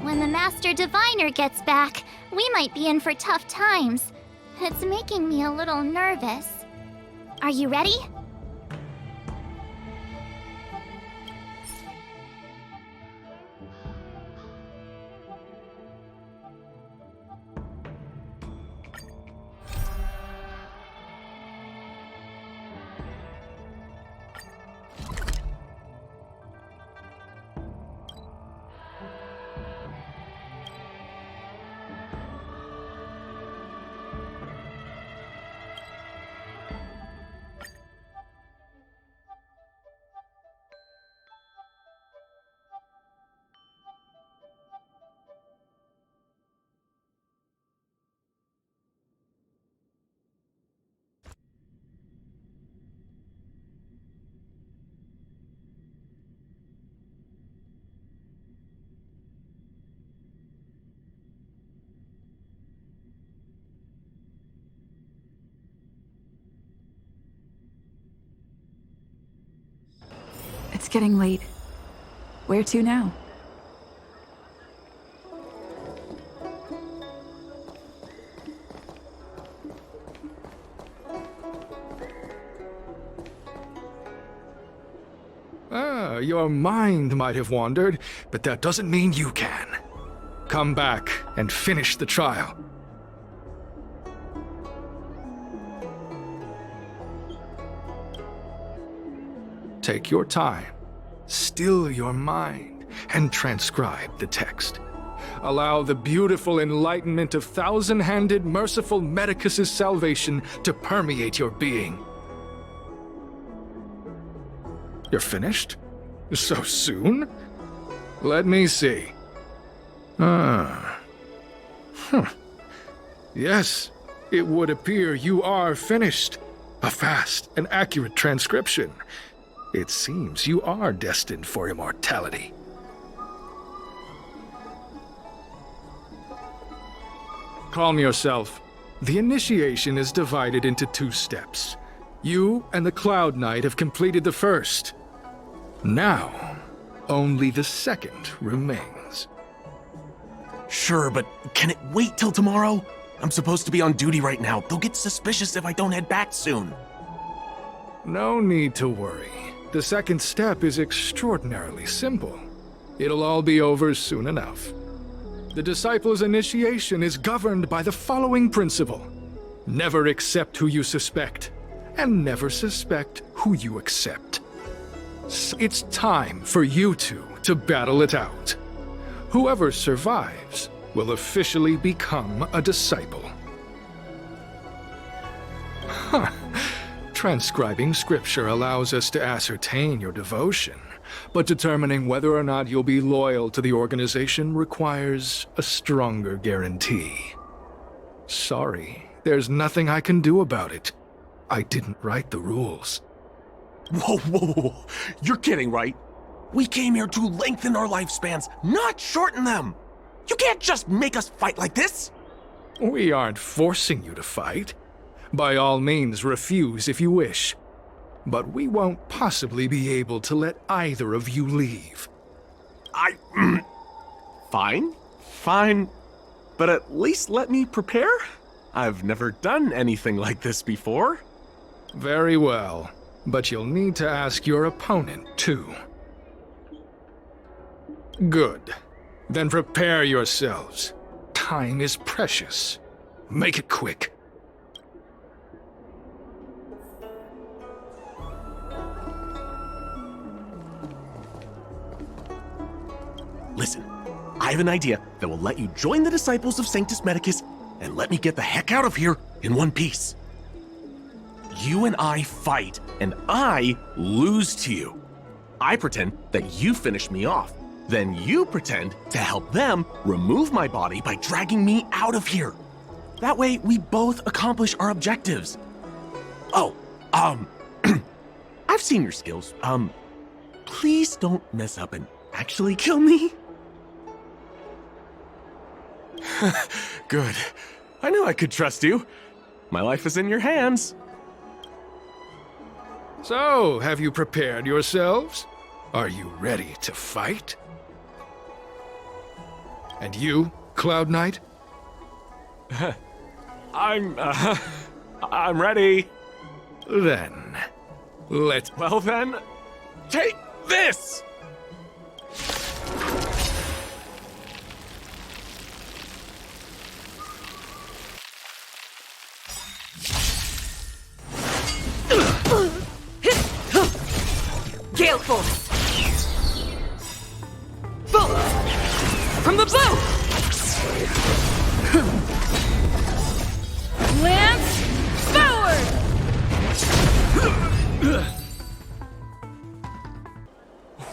When the Master Diviner gets back, we might be in for tough times. It's making me a little nervous. Are you ready? It's getting late. Where to now? Your mind might have wandered, but that doesn't mean you can. Come back and finish the trial. Take your time, still your mind, and transcribe the text. Allow the beautiful enlightenment of thousand-handed, merciful Medicus's salvation to permeate your being. You're finished? So soon? Let me see. Yes, it would appear you are finished. A fast and accurate transcription. It seems you are destined for immortality. Calm yourself. The initiation is divided into 2 steps. You and the Cloud Knight have completed the first. Now, only the second remains. Sure, but can it wait till tomorrow? I'm supposed to be on duty right now. They'll get suspicious if I don't head back soon. No need to worry. The second step is extraordinarily simple. It'll all be over soon enough. The disciple's initiation is governed by the following principle. Never accept who you suspect, and never suspect who you accept. It's time for you two to battle it out. Whoever survives will officially become a disciple. Transcribing scripture allows us to ascertain your devotion, but determining whether or not you'll be loyal to the organization requires a stronger guarantee. Sorry, there's nothing I can do about it. I didn't write the rules. Whoa. You're kidding, right? We came here to lengthen our lifespans, not shorten them. You can't just make us fight like this. We aren't forcing you to fight. By all means, refuse if you wish. But we won't possibly be able to let either of you leave. Fine. But at least let me prepare. I've never done anything like this before. Very well. But you'll need to ask your opponent, too. Good. Then prepare yourselves. Time is precious. Make it quick. Listen, I have an idea that will let you join the disciples of Sanctus Medicus and let me get the heck out of here in one piece. You and I fight, and I lose to you. I pretend that you finish me off. Then you pretend to help them remove my body by dragging me out of here. That way, we both accomplish our objectives. Oh, I've seen your skills. Please don't mess up and actually kill me. Good. I knew I could trust you. My life is in your hands. So, have you prepared yourselves? Are you ready to fight? And you, Cloud Knight? I'm ready. Then, Well then, take this! Gale Force! Bolt! From the bow! Lance forward!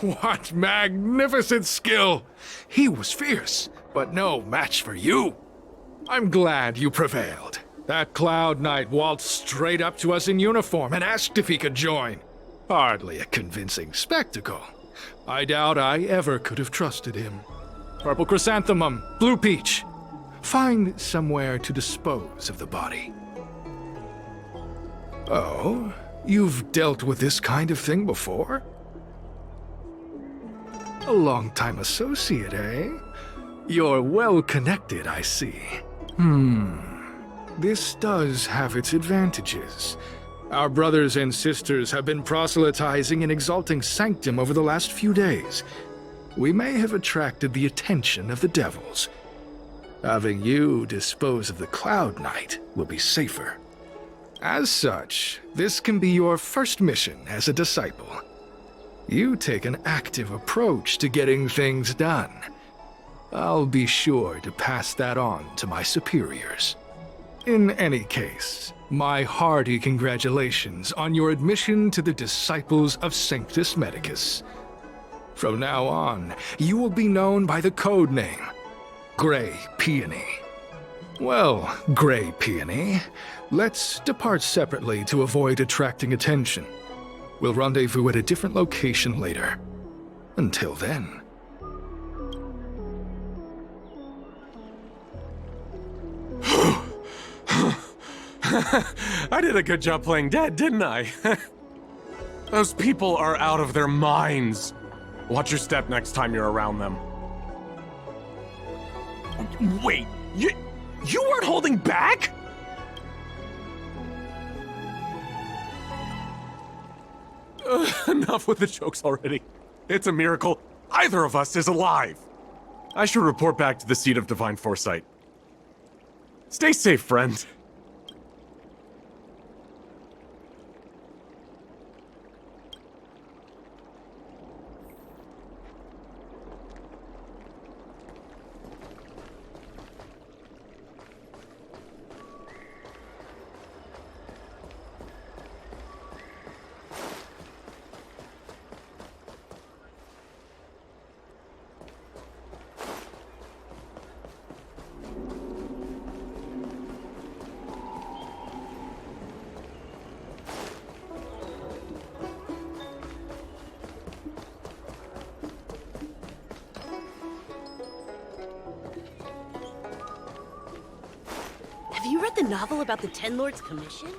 What magnificent skill! He was fierce, but no match for you. I'm glad you prevailed. That Cloud Knight waltzed straight up to us in uniform and asked if he could join. Hardly a convincing spectacle. I doubt I ever could have trusted him. Purple chrysanthemum, blue peach. Find somewhere to dispose of the body. Oh, you've dealt with this kind of thing before? A long-time associate, eh? You're well-connected, I see. This does have its advantages. Our brothers and sisters have been proselytizing and exalting Sanctum over the last few days. We may have attracted the attention of the devils. Having you dispose of the Cloud Knight will be safer. As such, this can be your first mission as a disciple. You take an active approach to getting things done. I'll be sure to pass that on to my superiors. In any case, my hearty congratulations on your admission to the Disciples of Sanctus Medicus. From now on, you will be known by the code name, Grey Peony. Well, Grey Peony, let's depart separately to avoid attracting attention. We'll rendezvous at a different location later. Until then. I did a good job playing dead, didn't I? Those people are out of their minds. Watch your step next time you're around them. Wait, you weren't holding back? Enough with the jokes already. It's a miracle either of us is alive. I should report back to the seat of divine foresight. Stay safe, friend. Have you read the novel about the Ten Lords Commission?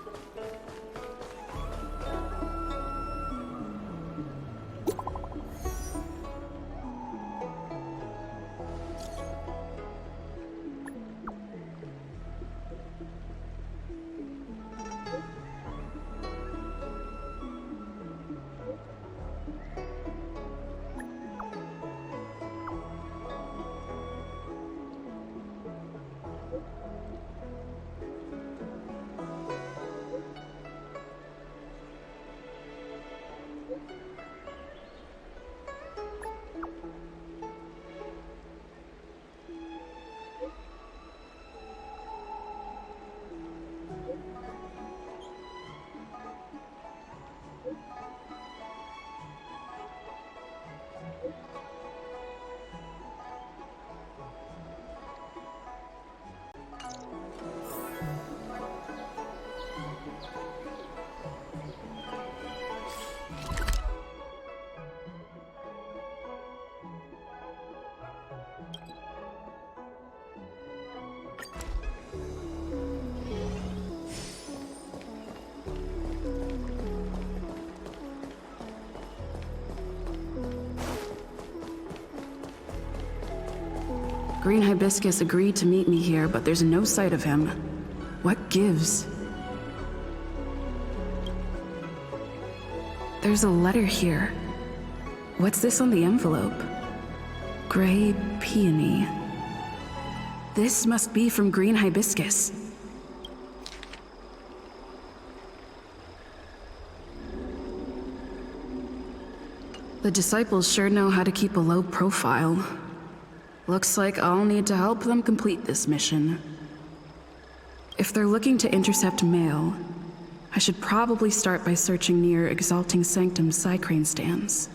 Green Hibiscus agreed to meet me here, but there's no sight of him. What gives? There's a letter here. What's this on the envelope? Grey Peony. This must be from Green Hibiscus. The disciples sure know how to keep a low profile. Looks like I'll need to help them complete this mission. If they're looking to intercept mail, I should probably start by searching near Exalting Sanctum's Psycrane stands.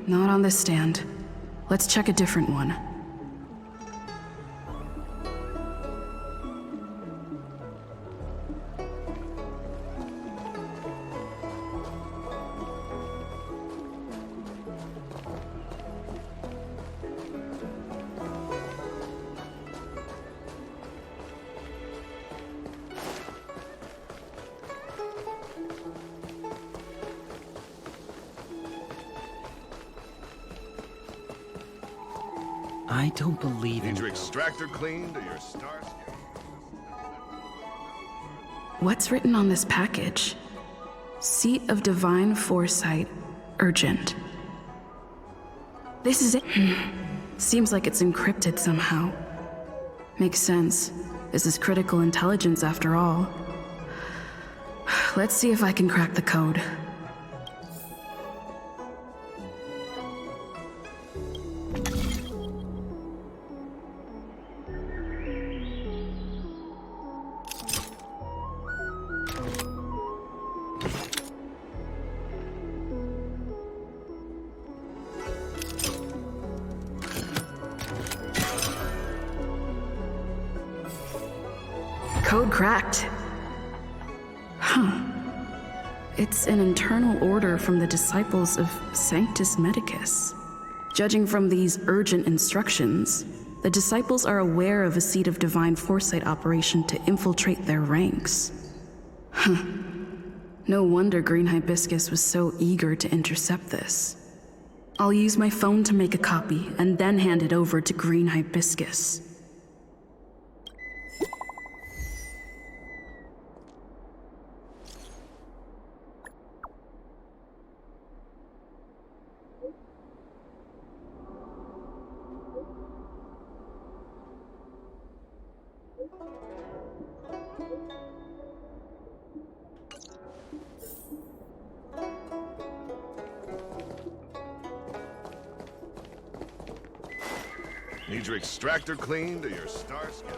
Not on this stand. Let's check a different one. I don't believe in Need your it. extractor cleaned or your stars? What's written on this package? Seat of Divine Foresight, urgent. This is it. Seems like it's encrypted somehow. Makes sense. This is critical intelligence after all. Let's see if I can crack the code. Code cracked. Huh. It's an internal order from the disciples of Sanctus Medicus. Judging from these urgent instructions, the disciples are aware of a Seat of Divine Foresight operation to infiltrate their ranks. Huh. No wonder Green Hibiscus was so eager to intercept this. I'll use my phone to make a copy and then hand it over to Green Hibiscus. Need your extractor cleaned or your star skins?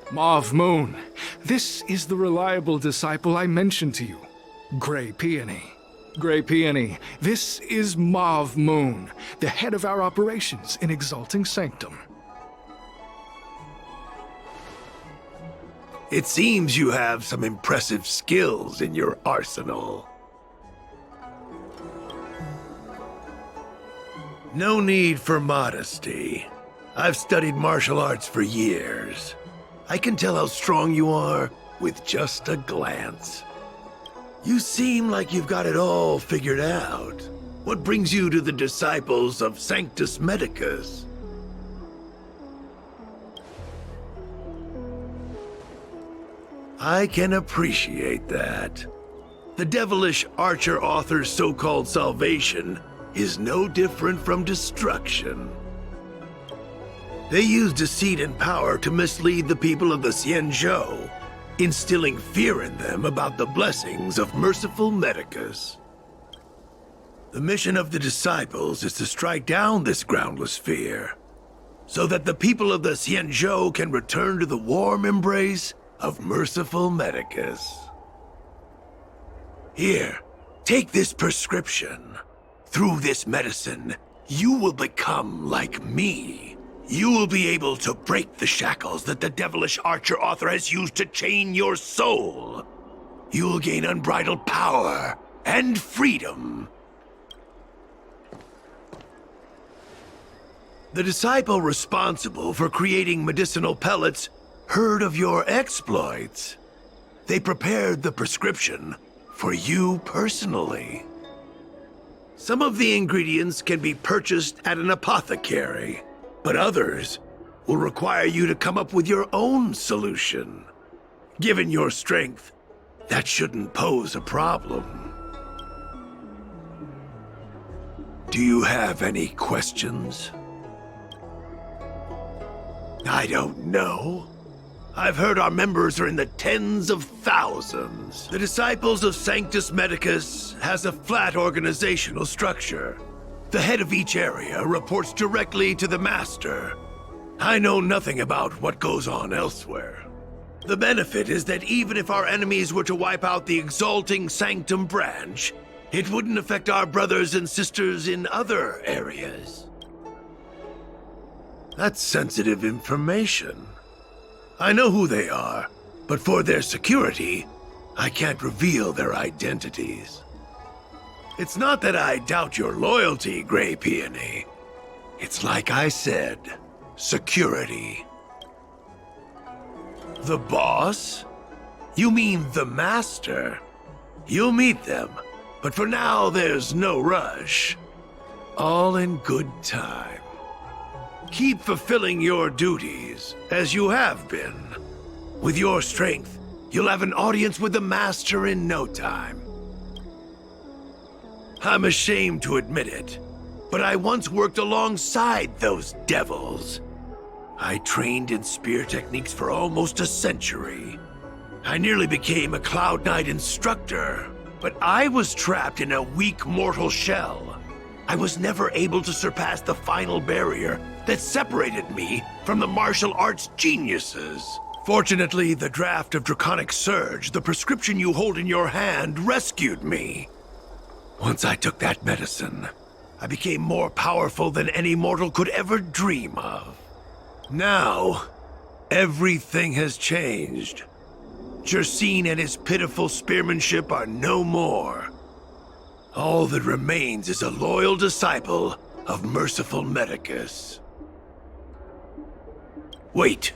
Mauve Moon, this is the reliable disciple I mentioned to you, Grey Peony. Grey Peony, this is Mauve Moon, the head of our operations in Exalting Sanctum. It seems you have some impressive skills in your arsenal. No need for modesty. I've studied martial arts for years. I can tell how strong you are with just a glance. You seem like you've got it all figured out. What brings you to the disciples of Sanctus Medicus? I can appreciate that. The devilish archer author's so-called salvation is no different from destruction. They use deceit and power to mislead the people of the Xianzhou, instilling fear in them about the blessings of merciful Medicus. The mission of the disciples is to strike down this groundless fear, so that the people of the Xianzhou can return to the warm embrace of merciful Medicus. Here, take this prescription. Through this medicine, you will become like me. You will be able to break the shackles that the devilish archer author has used to chain your soul. You will gain unbridled power and freedom. The disciple responsible for creating medicinal pellets heard of your exploits. They prepared the prescription for you personally. Some of the ingredients can be purchased at an apothecary, but others will require you to come up with your own solution. Given your strength, that shouldn't pose a problem. Do you have any questions? I don't know. I've heard our members are in the tens of thousands. The Disciples of Sanctus Medicus has a flat organizational structure. The head of each area reports directly to the Master. I know nothing about what goes on elsewhere. The benefit is that even if our enemies were to wipe out the Exalting Sanctum branch, it wouldn't affect our brothers and sisters in other areas. That's sensitive information. I know who they are, but for their security, I can't reveal their identities. It's not that I doubt your loyalty, Grey Peony. It's like I said, security. The boss? You mean the master? You'll meet them, but for now there's no rush. All in good time. Keep fulfilling your duties, as you have been. With your strength, you'll have an audience with the master in no time. I'm ashamed to admit it, but I once worked alongside those devils. I trained in spear techniques for almost a century. I nearly became a Cloud Knight instructor, but I was trapped in a weak mortal shell. I was never able to surpass the final barrier that separated me from the martial arts geniuses. Fortunately, the draft of Draconic Surge, the prescription you hold in your hand, rescued me. Once I took that medicine, I became more powerful than any mortal could ever dream of. Now, everything has changed. Jersine and his pitiful spearmanship are no more. All that remains is a loyal disciple of merciful Medicus. Wait.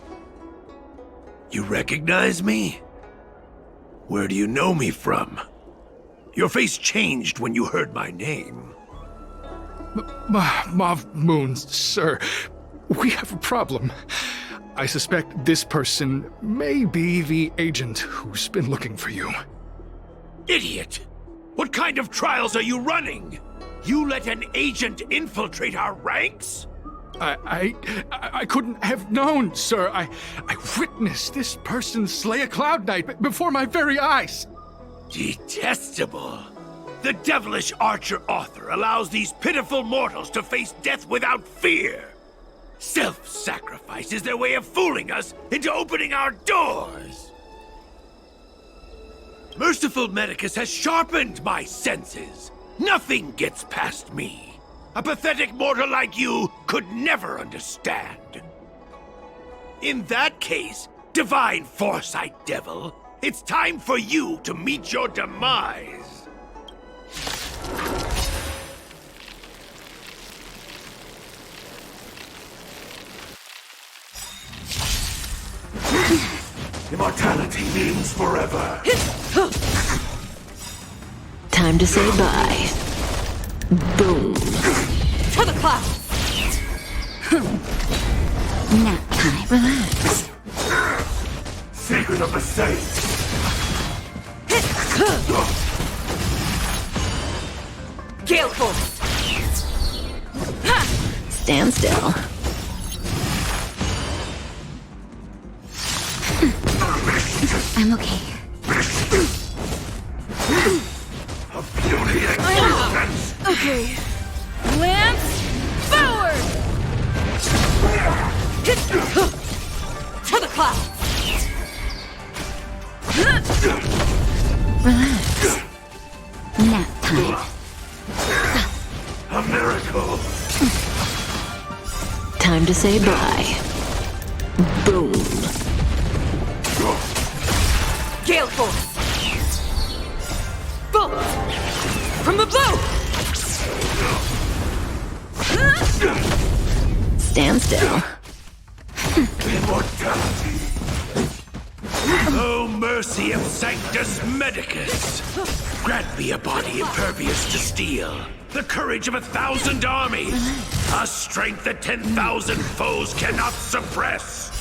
You recognize me? Where do you know me from? Your face changed when you heard my name. Mauve Moon, sir. We have a problem. I suspect this person may be the agent who's been looking for you. Idiot! What kind of trials are you running? You let an agent infiltrate our ranks? I couldn't have known, sir. I witnessed this person slay a Cloud Knight before my very eyes. Detestable. The devilish archer author allows these pitiful mortals to face death without fear. Self-sacrifice is their way of fooling us into opening our doors. Merciful Medicus has sharpened my senses. Nothing gets past me. A pathetic mortal like you could never understand. In that case, Divine Foresight Devil, it's time for you to meet your demise. Immortality means forever. Time to say bye. Boom. To the clouds! Nap time. Relax. Secret of the Saints. Gale Force! Stand still. I'm okay. Okay. Lance forward! To the clouds! Relax. Nap time. A miracle. Time to say bye. Boom. Gale Force! Bolt! From the blue! Stand still. Immortality. Oh, mercy of Sanctus Medicus! Grant me a body impervious to steel, the courage of 1,000 armies, a strength that 10,000 foes cannot suppress.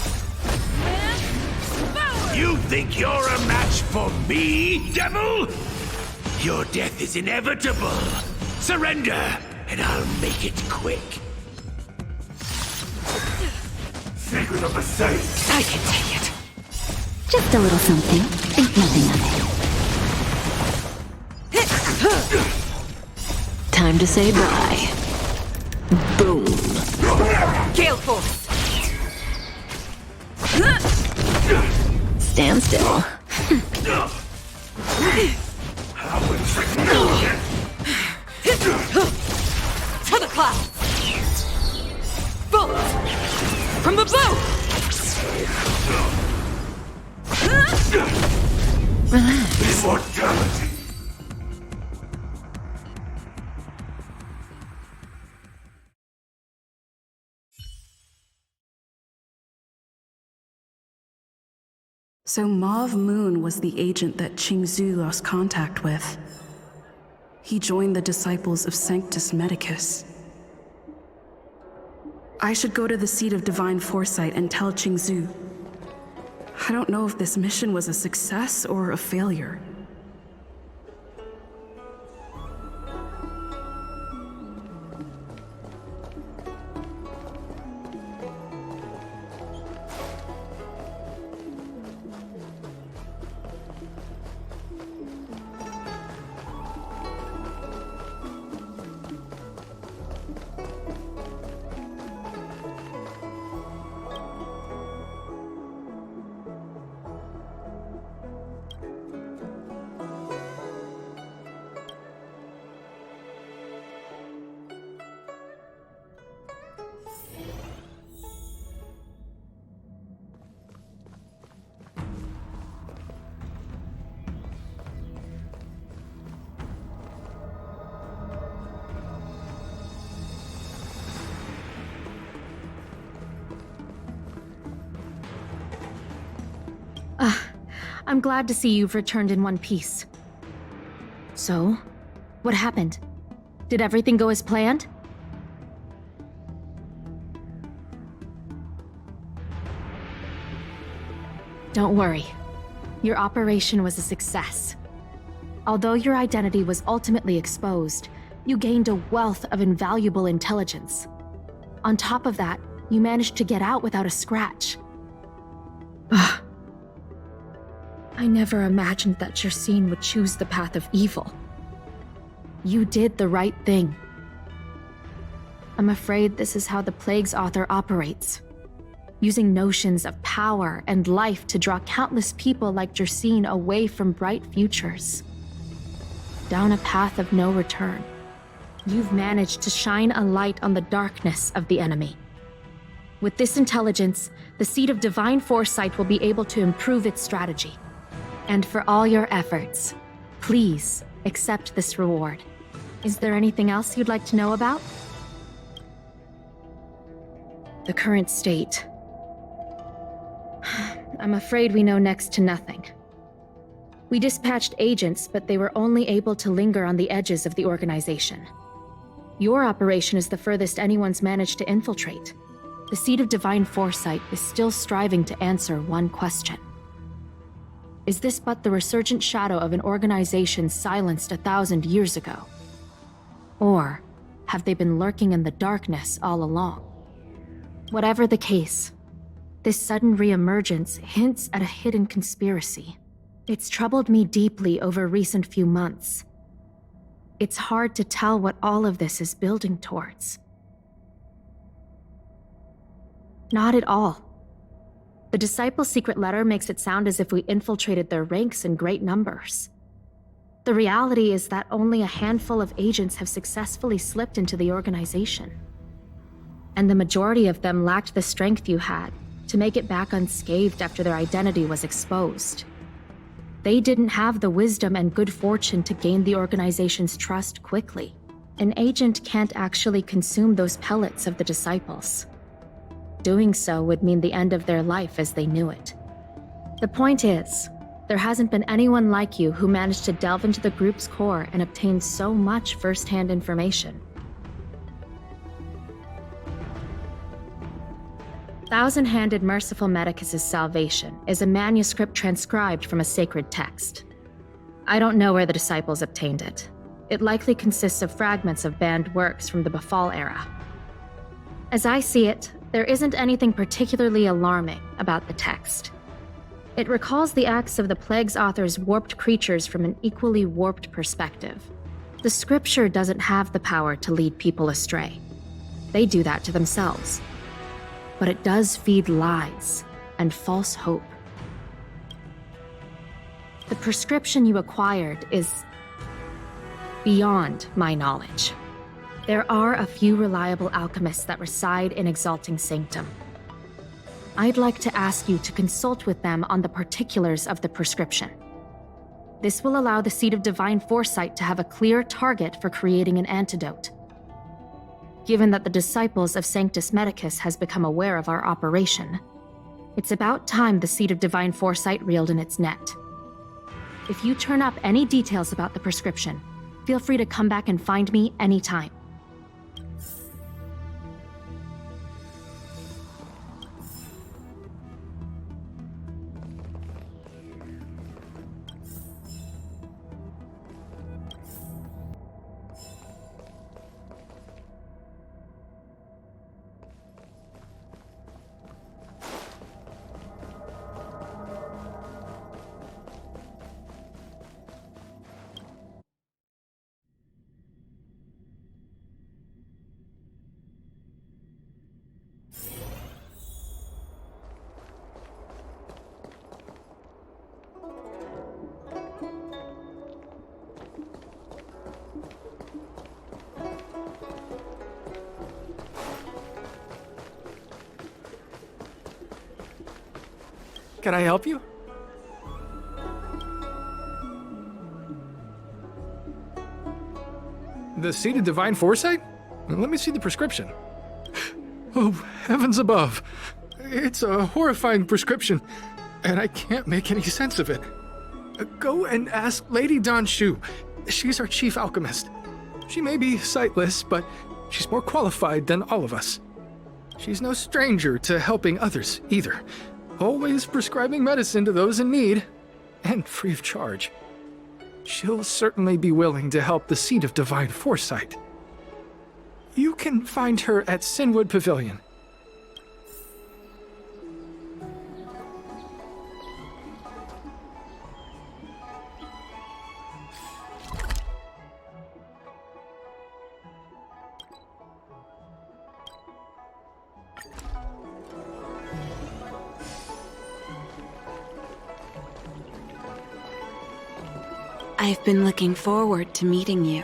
You think you're a match for me, devil? Your death is inevitable. Surrender, and I'll make it quick. Secret of the Saints. I can take it. Just a little something. Think nothing of it. Time to say bye. Boom. Gale Force! Stand still. How insignificant! To the clouds! Bolt! From the blue! Immortality. So Mauve Moon was the agent that Qingzhu lost contact with. He joined the disciples of Sanctus Medicus. I should go to the seat of divine foresight and tell Qingzhu. I don't know if this mission was a success or a failure. I'm glad to see you've returned in one piece. So, what happened? Did everything go as planned? Don't worry. Your operation was a success. Although your identity was ultimately exposed, you gained a wealth of invaluable intelligence. On top of that, you managed to get out without a scratch. Ugh. I never imagined that Jersine would choose the path of evil. You did the right thing. I'm afraid this is how the Plague's author operates, using notions of power and life to draw countless people like Jersine away from bright futures, down a path of no return. You've managed to shine a light on the darkness of the enemy. With this intelligence, the Seat of Divine Foresight will be able to improve its strategy. And for all your efforts, please accept this reward. Is there anything else you'd like to know about? The current state. I'm afraid we know next to nothing. We dispatched agents, but they were only able to linger on the edges of the organization. Your operation is the furthest anyone's managed to infiltrate. The Seat of Divine Foresight is still striving to answer one question. Is this but the resurgent shadow of an organization silenced 1,000 years ago? Or have they been lurking in the darkness all along? Whatever the case, this sudden reemergence hints at a hidden conspiracy. It's troubled me deeply over recent few months. It's hard to tell what all of this is building towards. Not at all. The Disciples' secret letter makes it sound as if we infiltrated their ranks in great numbers. The reality is that only a handful of agents have successfully slipped into the organization. And the majority of them lacked the strength you had to make it back unscathed after their identity was exposed. They didn't have the wisdom and good fortune to gain the organization's trust quickly. An agent can't actually consume those pellets of the Disciples. Doing so would mean the end of their life as they knew it. The point is, there hasn't been anyone like you who managed to delve into the group's core and obtain so much first-hand information. Thousand-Handed Merciful Medicus' Salvation is a manuscript transcribed from a sacred text. I don't know where the Disciples obtained it. It likely consists of fragments of banned works from the Befall era. As I see it, there isn't anything particularly alarming about the text. It recalls the acts of the Plague's author's warped creatures from an equally warped perspective. The scripture doesn't have the power to lead people astray. They do that to themselves. But it does feed lies and false hope. The prescription you acquired is beyond my knowledge. There are a few reliable alchemists that reside in Exalting Sanctum. I'd like to ask you to consult with them on the particulars of the prescription. This will allow the Seed of Divine Foresight to have a clear target for creating an antidote. Given that the disciples of Sanctus Medicus has become aware of our operation, it's about time the Seed of Divine Foresight reeled in its net. If you turn up any details about the prescription, feel free to come back and find me anytime. Can I help you? The Seed of Divine Foresight? Let me see the prescription. Oh, heavens above. It's a horrifying prescription, and I can't make any sense of it. Go and ask Lady Dan Shu. She's our chief alchemist. She may be sightless, but she's more qualified than all of us. She's no stranger to helping others, either. Always prescribing medicine to those in need, and free of charge. She'll certainly be willing to help the Seed of Divine Foresight. You can find her at Sinwood Pavilion. I've been looking forward to meeting you.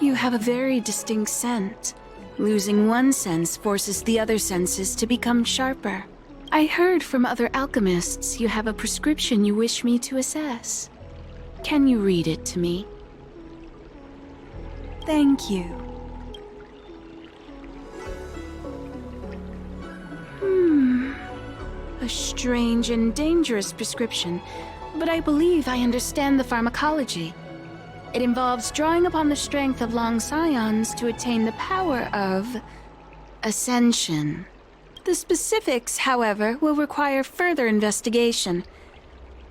You have a very distinct scent. Losing one sense forces the other senses to become sharper. I heard from other alchemists you have a prescription you wish me to assess. Can you read it to me? Thank you. A strange and dangerous prescription, but I believe I understand the pharmacology. It involves drawing upon the strength of long scions to attain the power of ascension. The specifics, however, will require further investigation.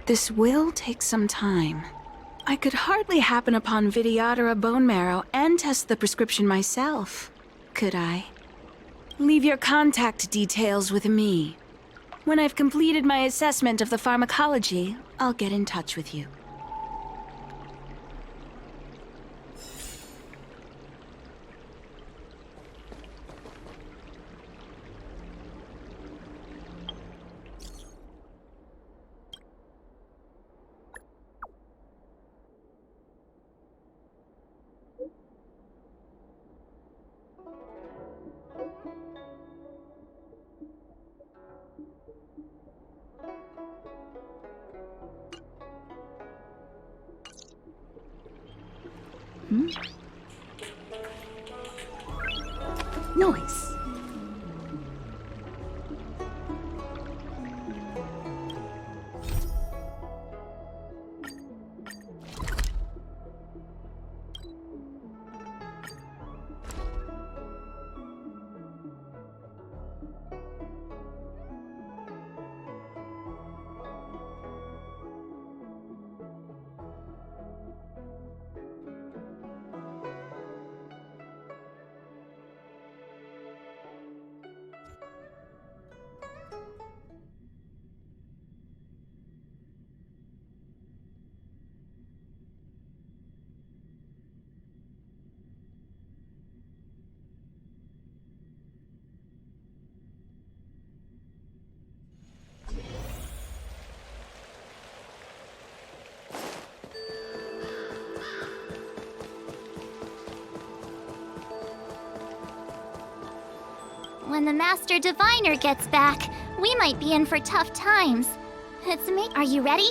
This will take some time. I could hardly happen upon Vidyadhara bone marrow and test the prescription myself, could I? Leave your contact details with me. When I've completed my assessment of the pharmacology, I'll get in touch with you. Noise. when the Master Diviner gets back, we might be in for tough times. Are you ready?